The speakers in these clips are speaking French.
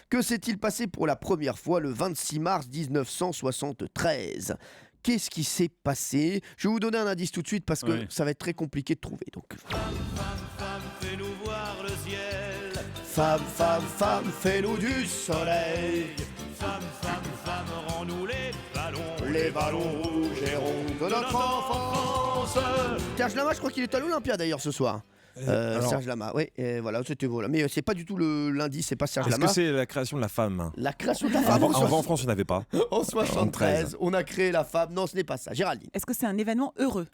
Que s'est-il passé pour la première fois le 26 mars 1973 ? Qu'est-ce qui s'est passé ? Je vais vous donner un indice tout de suite parce que Oui. ça va être très compliqué de trouver. Donc, Femme, fais-nous voir le ciel. femme, fais-nous du soleil. Femme, rends-nous les Les ballons rouges et ronds de notre enfance. Serge Lama, je crois qu'il est à l'Olympia d'ailleurs ce soir. Serge Lama, oui, voilà, c'était voilà. Mais c'est pas du tout l'indice, c'est pas Serge Est-ce Lama. que c'est la création de la femme? La création de la femme Avant en France, il n'y en avait pas. en 73, on a créé la femme. Non, ce n'est pas ça. Géraldine. Est-ce que c'est un événement heureux ?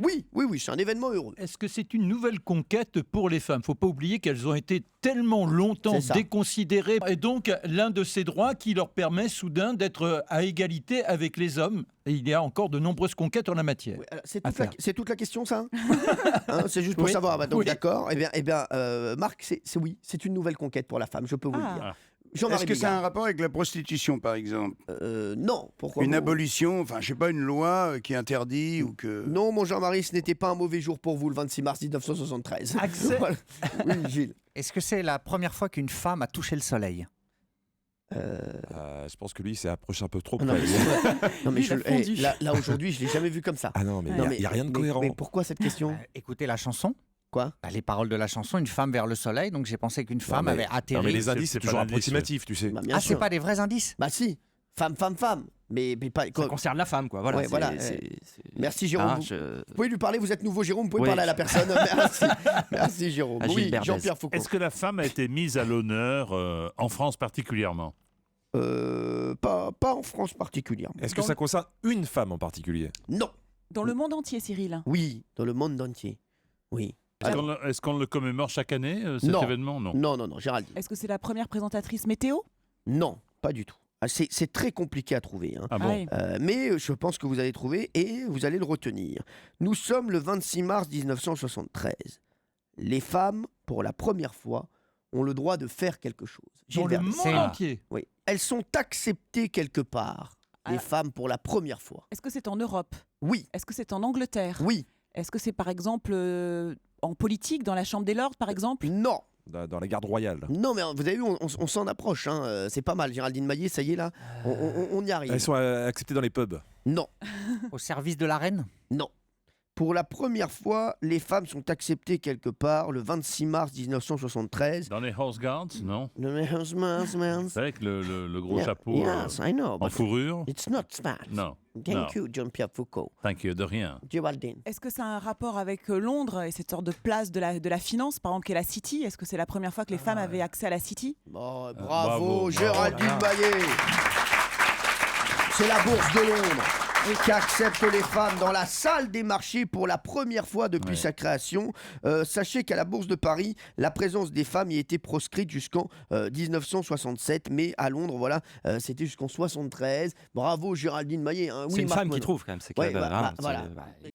Oui, c'est un événement heureux. Est-ce que c'est une nouvelle conquête pour les femmes ? Faut pas oublier qu'elles ont été tellement longtemps C'est ça. déconsidérées. Et donc, l'un de ces droits qui leur permet soudain d'être à égalité avec les hommes. Et il y a encore de nombreuses conquêtes en la matière. Oui, alors, c'est À toute la question, ça hein, c'est juste pour Oui. savoir. Bah, donc, Oui. d'accord. Eh bien, Marc, oui, c'est une nouvelle conquête pour la femme, je peux vous le dire. Jean-Marie Est-ce que ça a Bigard. un rapport avec la prostitution, par exemple? Non, pourquoi Une vous- abolition, enfin, je sais pas, une loi qui interdit ou que... Non, mon Jean-Marie, ce n'était pas un mauvais jour pour vous le 26 mars 1973. Accès. Voilà. Oui, Gilles. Est-ce que c'est la première fois qu'une femme a touché le soleil? Je pense que lui, il s'est approché un peu trop Non, près. non, mais Lui, il a fondu. là aujourd'hui, je l'ai jamais vu comme ça. Ah non, mais il Non, n'y a rien de mais- cohérent. Mais pourquoi cette question Écoutez la chanson. Quoi Les paroles de la chanson, une femme vers le soleil, donc j'ai pensé qu'une femme mais- avait atterri. Non, mais les C'est- indices, c'est c'est pas toujours l'indice, approximatif, tu sais. Bah, bien Ah, sûr. c'est pas des vrais indices? Bah si, femme. Mais pas. Ça concerne la femme, quoi. Voilà. Ouais, c'est- voilà, c'est- Merci Jérôme. Ah, Vous pouvez lui parler, vous êtes nouveau Jérôme, vous pouvez Oui. parler à la personne. Merci. Merci Jérôme. À Oui, Gilles Berdès. Jean-Pierre Foucault. Est-ce que la femme a été mise à l'honneur en France particulièrement ? Pas en France particulièrement. Est-ce que ça concerne une femme en particulier? Non. Dans le monde entier, Cyril. Oui, dans le monde entier. Oui. Est-ce qu'on le commémore chaque année, cet Non. événement ? Non. Non, Géraldine. Est-ce que c'est la première présentatrice météo ? Non, pas du tout. Ah, c'est très compliqué à trouver. Hein. Ah bon ? oui. Mais je pense que vous allez trouver et vous allez le retenir. Nous sommes le 26 mars 1973. Les femmes, pour la première fois, ont le droit de faire quelque chose. Dans Gilles le Verdez. monde C'est- entier. Oui. Elles sont acceptées quelque part, les Alors- femmes, pour la première fois. Est-ce que c'est en Europe ? Oui, Est-ce que c'est en Angleterre ? oui, Est-ce que c'est par exemple en politique, dans la Chambre des Lords par exemple ? non. Dans la garde royale. Non, mais vous avez vu, on s'en approche. Hein. C'est pas mal. Géraldine Maillet, ça y est, là, on y arrive. Elles sont acceptées dans les pubs. Non, Au service de la reine? non. Pour la première fois, les femmes sont acceptées quelque part le 26 mars 1973. Dans les Horse Guards, non ? Yes, C'est avec le gros chapeau I know, en but fourrure ? it's not that. Non. Thank Non. you, Jean-Pierre Foucault. Thank you, de rien. Géraldine. Est-ce que ça a un rapport avec Londres et cette sorte de place de la finance, par exemple, qui est la City ? Est-ce que c'est la première fois que les femmes avaient accès à la City ? Bon, bravo, bravo. Géraldine Maillet. C'est la bourse de Londres qui accepte les femmes dans la salle des marchés pour la première fois depuis sa création. Sachez qu'à la bourse de Paris, la présence des femmes y était proscrite jusqu'en 1967, mais à Londres, voilà, c'était jusqu'en 73. Bravo Géraldine Maillet. Hein. C'est Oui, une Marc femme qui Monod. trouve quand même. C'est quand Ouais, même, bah, hein, voilà. c'est-